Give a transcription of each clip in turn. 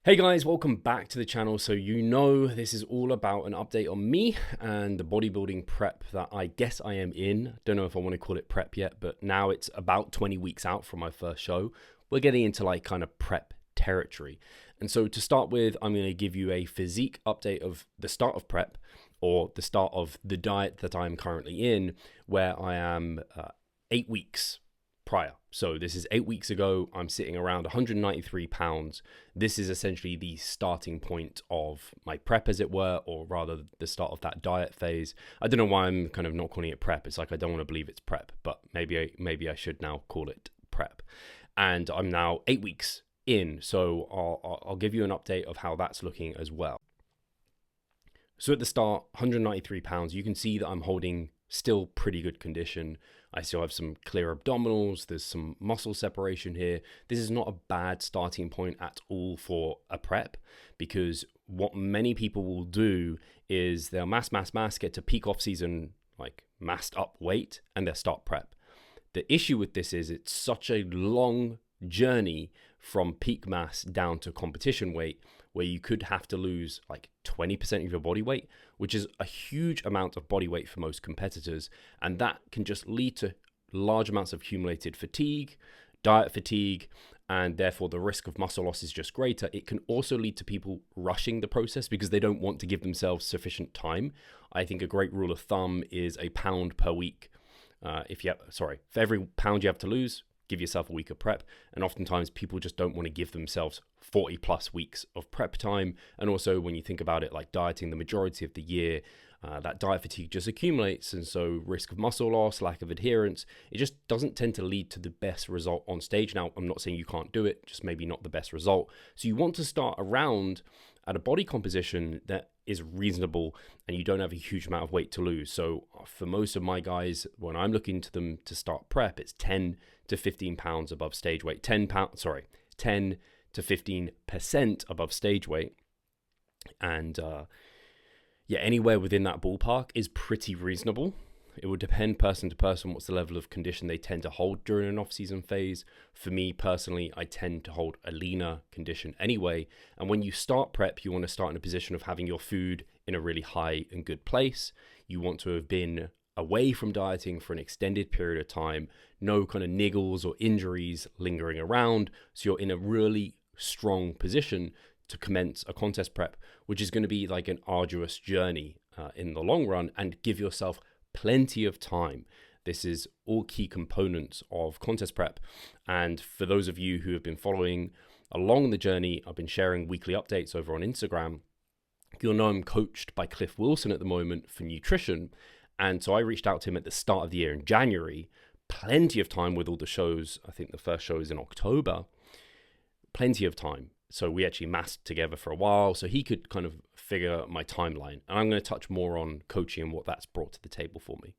Hey guys, welcome back to the channel. So this is all about an update on me and the bodybuilding prep that I guess I am in. Don't know if I want to call it prep yet, but now it's about 20 weeks out from my first show. We're getting into like kind of prep territory. And so to start with, I'm going to give you a physique update of the start of prep or the start of the diet that I'm currently in, where I am 8 weeks prior. So this is 8 weeks ago. I'm sitting around 193 pounds. This is essentially the starting point of my prep, as it were, or rather the start of that diet phase. I don't know why I'm kind of not calling it prep. It's like I don't want to believe it's prep, but maybe I should now call it prep. And I'm now 8 weeks in, so I'll give you an update of how that's looking as well. So at the start, 193 pounds, you can see that I'm holding still pretty good condition. I still have some clear abdominals. There's some muscle separation here. This is not a bad starting point at all for a prep, because what many people will do is they'll mass, get to peak off season, like massed up weight, and they'll start prep. The issue with this is it's such a long journey from peak mass down to competition weight, where you could have to lose like 20% of your body weight, which is a huge amount of body weight for most competitors. And that can just lead to large amounts of accumulated fatigue, diet fatigue, and therefore the risk of muscle loss is just greater. It can also lead to people rushing the process because they don't want to give themselves sufficient time. I think a great rule of thumb is a pound per week. For every pound you have to lose, give yourself a week of prep. And oftentimes people just don't want to give themselves 40 plus weeks of prep time. And also when you think about it, like dieting the majority of the year, that diet fatigue just accumulates. And so risk of muscle loss, lack of adherence, it just doesn't tend to lead to the best result on stage. Now, I'm not saying you can't do it, just maybe not the best result. So you want to start around at a body composition that is reasonable and you don't have a huge amount of weight to lose. So for most of my guys, when I'm looking to them to start prep, it's 10 to 15 pounds above stage weight, 10 to 15% above stage weight. And anywhere within that ballpark is pretty reasonable. It would depend person to person what's the level of condition they tend to hold during an off-season phase. For me personally, I tend to hold a leaner condition anyway. And when you start prep, you want to start in a position of having your food in a really high and good place. You want to have been away from dieting for an extended period of time, no kind of niggles or injuries lingering around. So you're in a really strong position to commence a contest prep, which is going to be like an arduous journey in the long run, and give yourself plenty of time. This is all key components of contest prep. And for those of you who have been following along the journey, I've been sharing weekly updates over on Instagram. You'll know I'm coached by Cliff Wilson at the moment for nutrition. And so I reached out to him at the start of the year in January, plenty of time with all the shows. I think the first show is in October, plenty of time. So we actually massed together for a while so he could kind of figure my timeline. And I'm going to touch more on coaching and what that's brought to the table for me.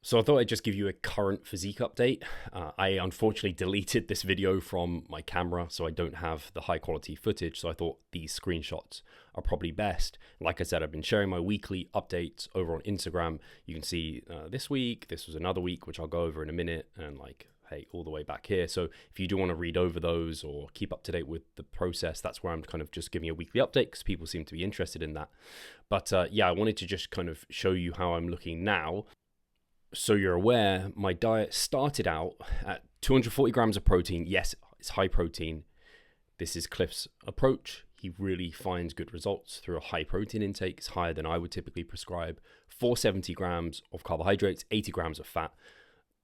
So I thought I'd just give you a current physique update. I unfortunately deleted this video from my camera, so I don't have the high quality footage. So I thought these screenshots are probably best. Like I said, I've been sharing my weekly updates over on Instagram. You can see this week, this was another week, which I'll go over in a minute, and like, hey, all the way back here. So if you do want to read over those or keep up to date with the process, that's where I'm kind of just giving a weekly update because people seem to be interested in that. But I wanted to just kind of show you how I'm looking now. So you're aware, my diet started out at 240 grams of protein. Yes, it's high protein. This is Cliff's approach. He really finds good results through a high protein intake. It's higher than I would typically prescribe. 470 grams of carbohydrates, 80 grams of fat.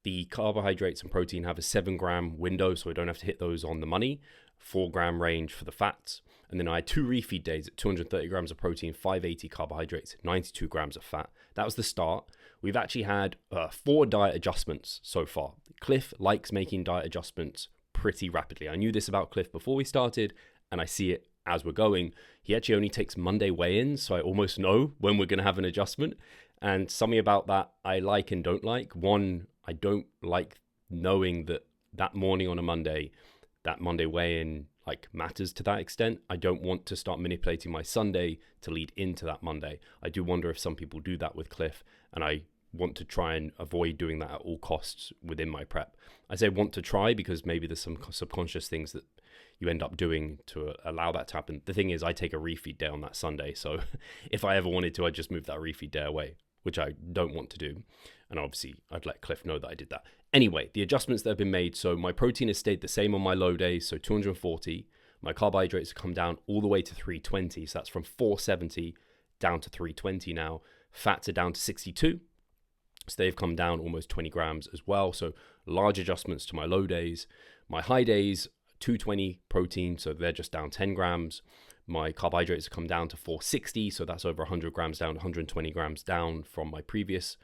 The carbohydrates and protein have a 7-gram window, so I don't have to hit those on the money. 4-gram range for the fats. And then I had 2 refeed days at 230 grams of protein, 580 carbohydrates, 92 grams of fat. That was the start. We've actually had 4 diet adjustments so far. Cliff likes making diet adjustments pretty rapidly. I knew this about Cliff before we started, and I see it as we're going. He actually only takes Monday weigh-ins, so I almost know when we're going to have an adjustment. And something about that I like and don't like. One, I don't like knowing that morning on a Monday, that Monday weigh-in like matters to that extent. I don't want to start manipulating my Sunday to lead into that Monday. I do wonder if some people do that with Cliff, and I want to try and avoid doing that at all costs within my prep. I say want to try because maybe there's some subconscious things that you end up doing to allow that to happen. The thing is, I take a refeed day on that Sunday. So if I ever wanted to, I'd just move that refeed day away, which I don't want to do. And obviously, I'd let Cliff know that I did that. Anyway, the adjustments that have been made. So my protein has stayed the same on my low days, so 240. My carbohydrates have come down all the way to 320. So that's from 470 down to 320 now. Fats are down to 62. So they've come down almost 20 grams as well. So large adjustments to my low days. My high days, 220 protein. So they're just down 10 grams. My carbohydrates have come down to 460. So that's over 100 grams down, 120 grams down from my previous.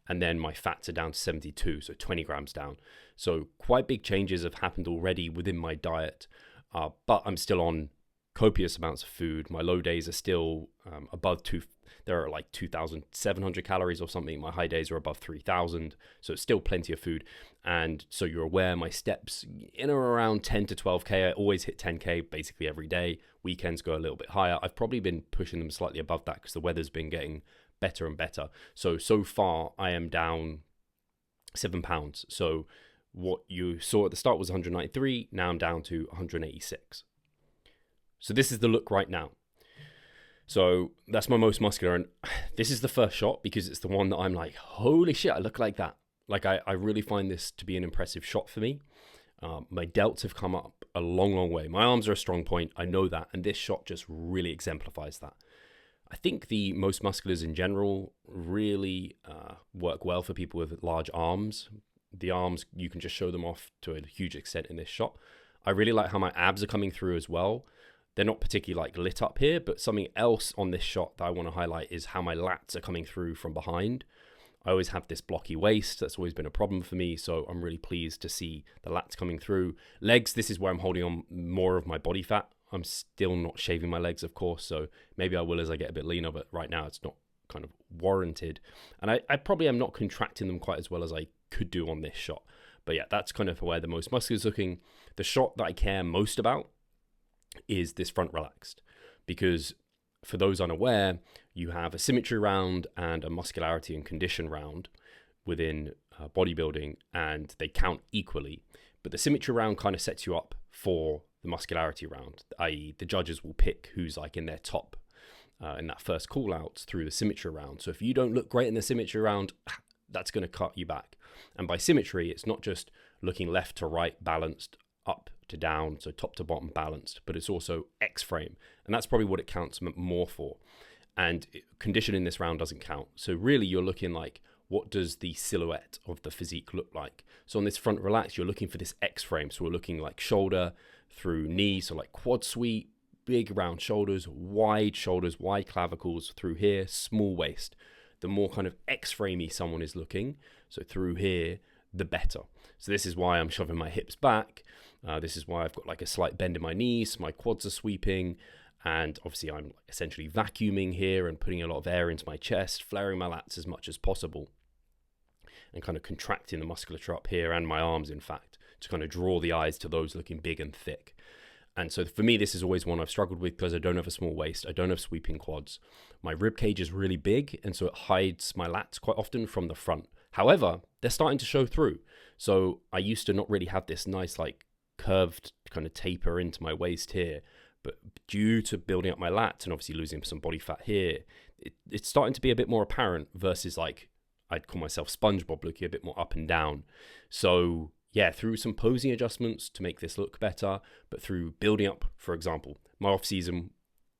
And then my fats are down to 72, so 20 grams down. So quite big changes have happened already within my diet, but I'm still on copious amounts of food. My low days are still above there are like 2,700 calories or something. My high days are above 3,000, so it's still plenty of food. And so you're aware my steps in or around 10 to 12K. I always hit 10K basically every day. Weekends go a little bit higher. I've probably been pushing them slightly above that because the weather's been getting better and better. So far I am down 7 pounds. So what you saw at the start was 193. Now I'm down to 186. So this is the look right now. So that's my most muscular. And this is the first shot because it's the one that I'm like, holy shit, I look like that. Like I really find this to be an impressive shot for me. My delts have come up a long, long way. My arms are a strong point. I know that. And this shot just really exemplifies that. I think the most musculars in general really work well for people with large arms. The arms, you can just show them off to a huge extent in this shot. I really like how my abs are coming through as well. They're not particularly like lit up here, but something else on this shot that I want to highlight is how my lats are coming through from behind. I always have this blocky waist. That's always been a problem for me. So I'm really pleased to see the lats coming through. Legs, this is where I'm holding on more of my body fat. I'm still not shaving my legs, of course, so maybe I will as I get a bit leaner, but right now it's not kind of warranted. And I probably am not contracting them quite as well as I could do on this shot. But yeah, that's kind of where the most muscular is looking. The shot that I care most about is this front relaxed, because for those unaware, you have a symmetry round and a muscularity and condition round within bodybuilding, and they count equally. But the symmetry round kind of sets you up for the muscularity round, i.e. the judges will pick who's like in their top in that first call out through the symmetry round. So if you don't look great in the symmetry round, that's going to cut you back. And by symmetry, it's not just looking left to right balanced, up to down, so top to bottom balanced, but it's also X frame. And that's probably what it counts more for. And condition in this round doesn't count. So really you're looking like, what does the silhouette of the physique look like? So on this front relax, you're looking for this X frame. So we're looking like shoulder through knee, so like quad sweep, big round shoulders, wide clavicles through here, small waist. The more kind of X-framey someone is looking, so through here, the better. So this is why I'm shoving my hips back. This is why I've got like a slight bend in my knees. My quads are sweeping. And obviously I'm essentially vacuuming here and putting a lot of air into my chest, flaring my lats as much as possible, and kind of contracting the musculature up here and my arms, in fact, to kind of draw the eyes to those looking big and thick. And so for me, this is always one I've struggled with because I don't have a small waist. I don't have sweeping quads. My rib cage is really big, and so it hides my lats quite often from the front. However, they're starting to show through. So I used to not really have this nice like curved kind of taper into my waist here. But due to building up my lats and obviously losing some body fat here, it's starting to be a bit more apparent versus like I'd call myself SpongeBob, looking a bit more up and down. So yeah, through some posing adjustments to make this look better, but through building up, for example, my off season,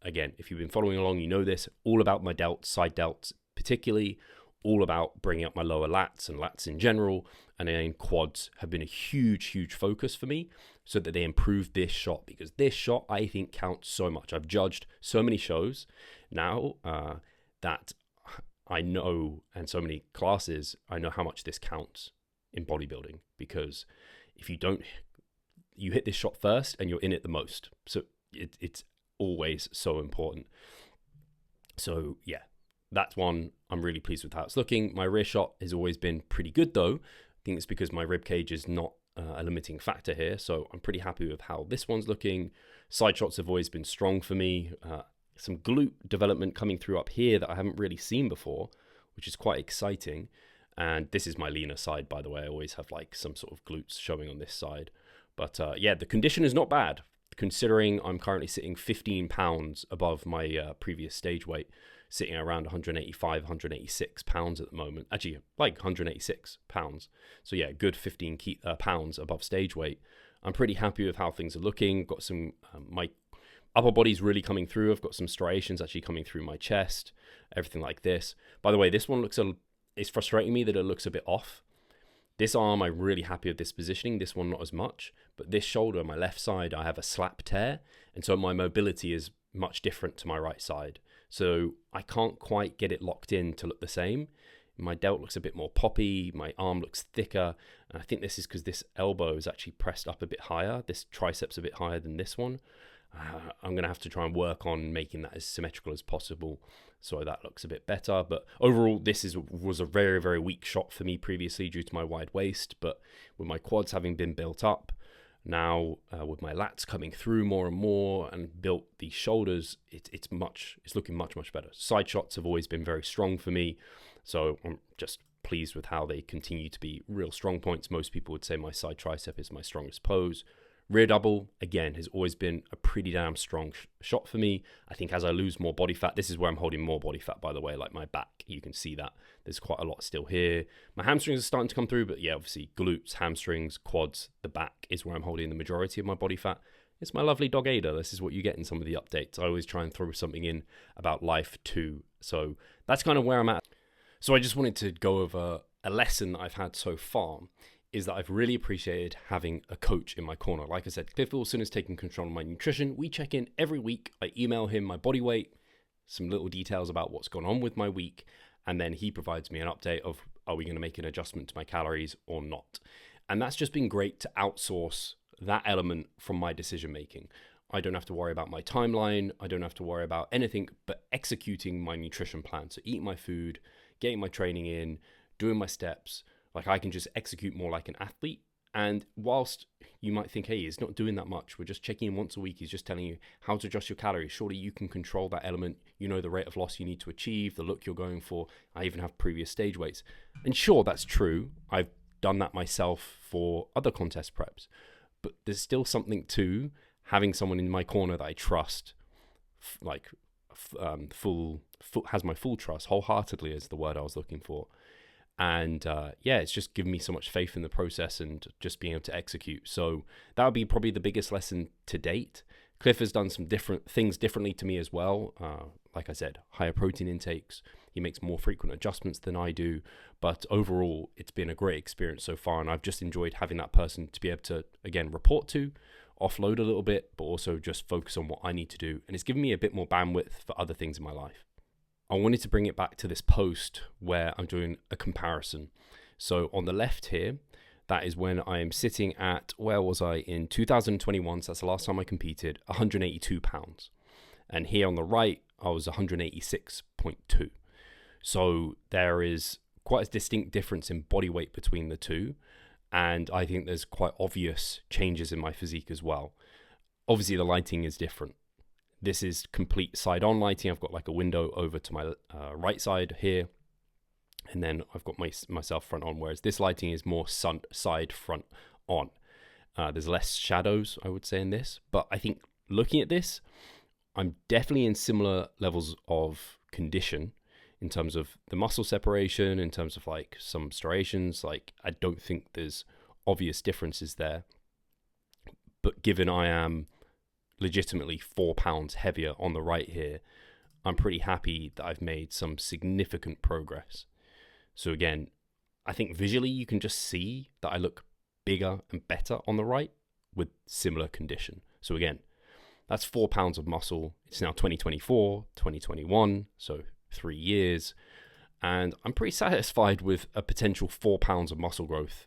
again, if you've been following along, you know this, all about my delts, side delts particularly, all about bringing up my lower lats and lats in general, and then quads have been a huge focus for me so that they improve this shot, because this shot I think counts so much. I've judged so many shows now that I know, and so many classes, I know how much this counts in bodybuilding, because if you don't, you hit this shot first and you're in it the most. So it's always so important. So yeah, that's one I'm really pleased with how it's looking. My rear shot has always been pretty good though. I think it's because my rib cage is not a limiting factor here. So I'm pretty happy with how this one's looking. Side shots have always been strong for me. Some glute development coming through up here that I haven't really seen before, which is quite exciting. And this is my leaner side, by the way. I always have like some sort of glutes showing on this side. But yeah, the condition is not bad. considering I'm currently sitting 15 pounds above my previous stage weight, sitting around 185, 186 pounds at the moment. Actually, like 186 pounds. So yeah, good 15 pounds above stage weight. I'm pretty happy with how things are looking. Got some, my upper body's really coming through. I've got some striations actually coming through my chest, everything like this. By the way, this one it's frustrating me that it looks a bit off. This arm, I'm really happy with this positioning. This one, not as much. But this shoulder, my left side, I have a slap tear. And so my mobility is much different to my right side. So I can't quite get it locked in to look the same. My delt looks a bit more poppy. My arm looks thicker. And I think this is because this elbow is actually pressed up a bit higher. This tricep's a bit higher than this one. I'm going to have to try and work on making that as symmetrical as possible so that looks a bit better. But overall, this was a very, very weak shot for me previously due to my wide waist. But with my quads having been built up, now with my lats coming through more and more and built these shoulders, it's looking much, much better. Side shots have always been very strong for me. So I'm just pleased with how they continue to be real strong points. Most people would say my side tricep is my strongest pose. Rear double, again, has always been a pretty damn strong shot for me. I think as I lose more body fat, this is where I'm holding more body fat, by the way, like my back. You can see that there's quite a lot still here. My hamstrings are starting to come through, but yeah, obviously glutes, hamstrings, quads, the back is where I'm holding the majority of my body fat. It's my lovely dog Ada. This is what you get in some of the updates. I always try and throw something in about life too. So that's kind of where I'm at. So I just wanted to go over a lesson that I've had so far, is that I've really appreciated having a coach in my corner. Like I said, Cliff Wilson has taken control of my nutrition. We check in every week. I email him my body weight, some little details about what's gone on with my week, and then he provides me an update of, are we going to make an adjustment to my calories or not? And that's just been great to outsource that element from my decision making. I don't have to worry about my timeline. I don't have to worry about anything but executing my nutrition plan. So eating my food, getting my training in, doing my steps. Like I can just execute more like an athlete. And whilst you might think, hey, he's not doing that much, we're just checking in once a week. He's just telling you how to adjust your calories. Surely you can control that element. You know the rate of loss you need to achieve, the look you're going for. I even have previous stage weights. And sure, that's true. I've done that myself for other contest preps. But there's still something to having someone in my corner that I trust, has my full trust, wholeheartedly is the word I was looking for. And yeah, it's just given me so much faith in the process and just being able to execute. So that would be probably the biggest lesson to date. Cliff has done some different things differently to me as well. Like I said, higher protein intakes. He makes more frequent adjustments than I do. But overall, it's been a great experience so far. And I've just enjoyed having that person to be able to, again, report to, offload a little bit, but also just focus on what I need to do. And it's given me a bit more bandwidth for other things in my life. I wanted to bring it back to this post where I'm doing a comparison. So on the left here, that is when I am sitting at, where was I in 2021? So that's the last time I competed, 182 pounds. And here on the right, I was 186.2. So there is quite a distinct difference in body weight between the two. And I think there's quite obvious changes in my physique as well. Obviously, the lighting is different. This is complete side-on lighting. I've got like a window over to my right side here. And then I've got myself front on, whereas this lighting is more side front on. There's less shadows, I would say, in this. But I think looking at this, I'm definitely in similar levels of condition in terms of the muscle separation, in terms of like some striations. Like I don't think there's obvious differences there. But given I am legitimately 4 pounds heavier on the right here, I'm pretty happy that I've made some significant progress. So again, I think visually you can just see that I look bigger and better on the right with similar condition. So again, that's 4 pounds of muscle. It's now 2024, 2021, so 3 years. And I'm pretty satisfied with a potential 4 pounds of muscle growth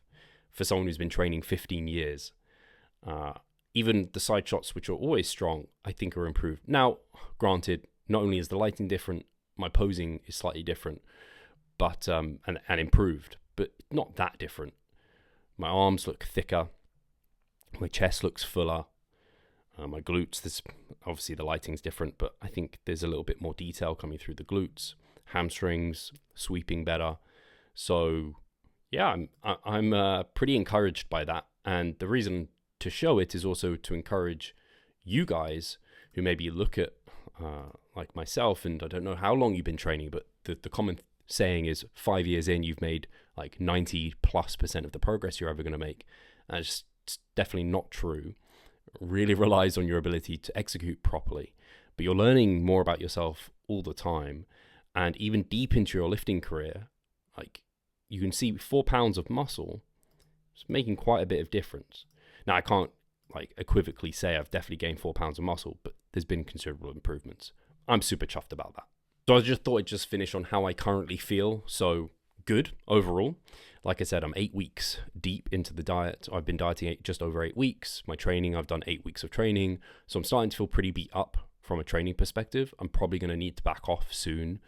for someone who's been training 15 years. Even the side shots, which are always strong, I think are improved. Now, granted, not only is the lighting different, my posing is slightly different, but and improved, but not that different. My arms look thicker, my chest looks fuller, my glutes, obviously the lighting's different, but I think there's a little bit more detail coming through the glutes, hamstrings, sweeping better. So yeah, I'm pretty encouraged by that. And the reason to show it is also to encourage you guys who maybe look at like myself, and I don't know how long you've been training, but the common saying is 5 years in, you've made like 90+% of the progress you're ever going to make. And it's definitely not true. It really relies on your ability to execute properly. But you're learning more about yourself all the time. And even deep into your lifting career, like you can see 4 pounds of muscle is making quite a bit of difference. Now, I can't like equivocally say I've definitely gained 4 pounds of muscle, but there's been considerable improvements. I'm super chuffed about that. So I just thought I'd just finish on how I currently feel. So good overall. Like I said, I'm 8 weeks deep into the diet. I've been dieting just over 8 weeks. My training, I've done 8 weeks of training. So I'm starting to feel pretty beat up from a training perspective. I'm probably going to need to back off soon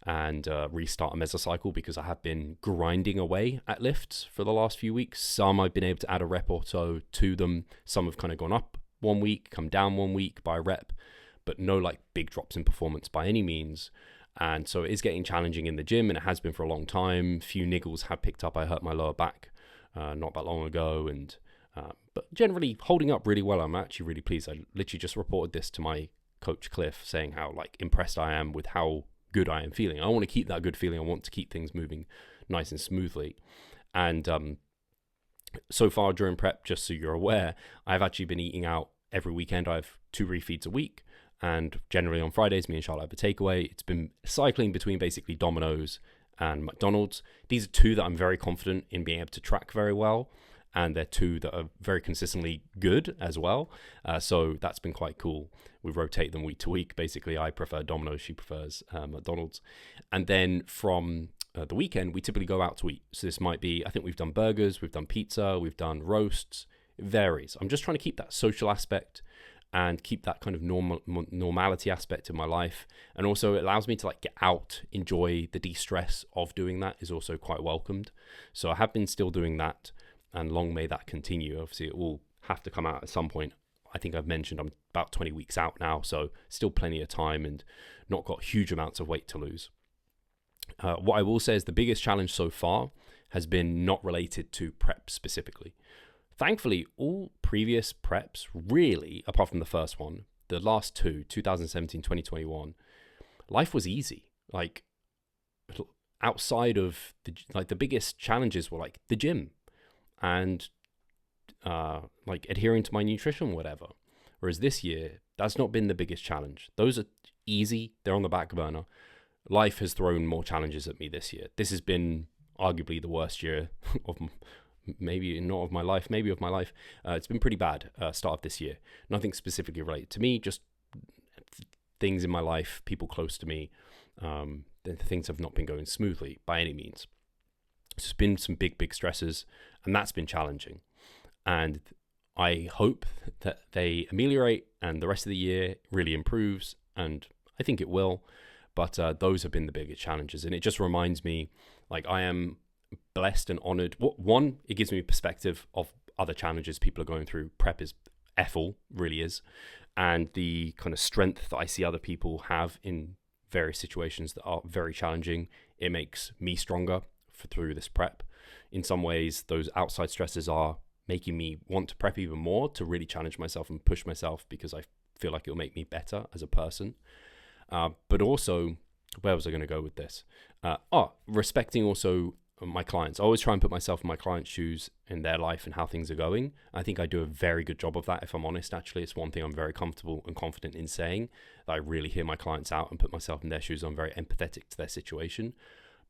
and restart a mesocycle because I have been grinding away at lifts for the last few weeks. Some I've been able to add a rep or so to them. Some have kind of gone up 1 week, come down 1 week by a rep, but no like big drops in performance by any means. And so it is getting challenging in the gym, and it has been for a long time. Few niggles have picked up. I hurt my lower back not that long ago, and but generally holding up really well. I'm actually really pleased. I literally just reported this to my coach Cliff, saying how like impressed I am with how good I am feeling. I want to keep that good feeling. I want to keep things moving nice and smoothly. And so far during prep, just so you're aware, I've actually been eating out every weekend. I have 2 refeeds a week, and generally on Fridays, me and Charlotte have a takeaway. It's been cycling between basically Domino's and McDonald's. These are 2 that I'm very confident in being able to track very well, and they're 2 that are very consistently good as well. So that's been quite cool. We rotate them week to week. Basically, I prefer Domino's, she prefers McDonald's. And then from the weekend, we typically go out to eat. So this might be, I think we've done burgers, we've done pizza, we've done roasts. It varies. I'm just trying to keep that social aspect and keep that kind of normality aspect in my life. And also it allows me to like get out, enjoy the de-stress of doing that is also quite welcomed. So I have been still doing that, and long may that continue. Obviously it will have to come out at some point. I think I've mentioned I'm about 20 weeks out now, so still plenty of time and not got huge amounts of weight to lose. What I will say is the biggest challenge so far has been not related to prep specifically. Thankfully, all previous preps, really, apart from the first one, the last 2, 2017, 2021, life was easy. Like outside of the biggest challenges were like the gym and like adhering to my nutrition, whatever. Whereas this year, that's not been the biggest challenge. Those are easy. They're on the back burner. Life has thrown more challenges at me this year. This has been arguably the worst year of maybe not of my life, maybe of my life. It's been pretty bad start of this year. Nothing specifically related to me, just things in my life, people close to me. Things have not been going smoothly by any means. It's been some big stresses, and that's been challenging. And I hope that they ameliorate and the rest of the year really improves, and I think it will. But those have been the biggest challenges. And it just reminds me, like, I am blessed and honored. One, it gives me perspective of other challenges people are going through. Prep is effing, really is. And the kind of strength that I see other people have in various situations that are very challenging, it makes me stronger through this prep. In some ways, those outside stresses are making me want to prep even more, to really challenge myself and push myself, because I feel like it'll make me better as a person. But also, where was I going to go with this? Respecting also my clients. I always try and put myself in my clients' shoes in their life and how things are going. I think I do a very good job of that, if I'm honest. Actually, it's one thing I'm very comfortable and confident in saying, that I really hear my clients out and put myself in their shoes. I'm very empathetic to their situation.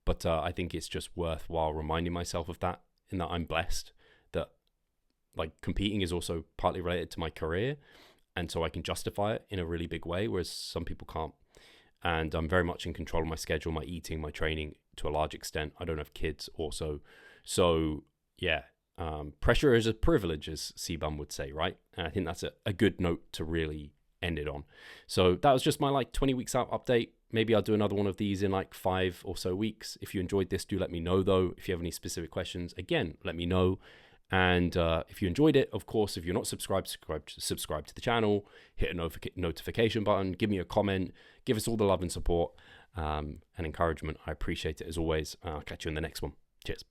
But I think it's just worthwhile reminding myself of that, in that I'm blessed, that like competing is also partly related to my career. And so I can justify it in a really big way, whereas some people can't. And I'm very much in control of my schedule, my eating, my training to a large extent. I don't have kids also. So yeah, pressure is a privilege, as C-Bum would say, right? And I think that's a good note to really end it on. So that was just my like 20 weeks out update. Maybe I'll do another one of these in like 5 or so weeks. If you enjoyed this, do let me know though. If you have any specific questions, again, let me know. And if you enjoyed it, of course, if you're not subscribed, subscribe to the channel, hit a notification button, give me a comment, give us all the love and support and encouragement. I appreciate it as always. I'll catch you in the next one. Cheers.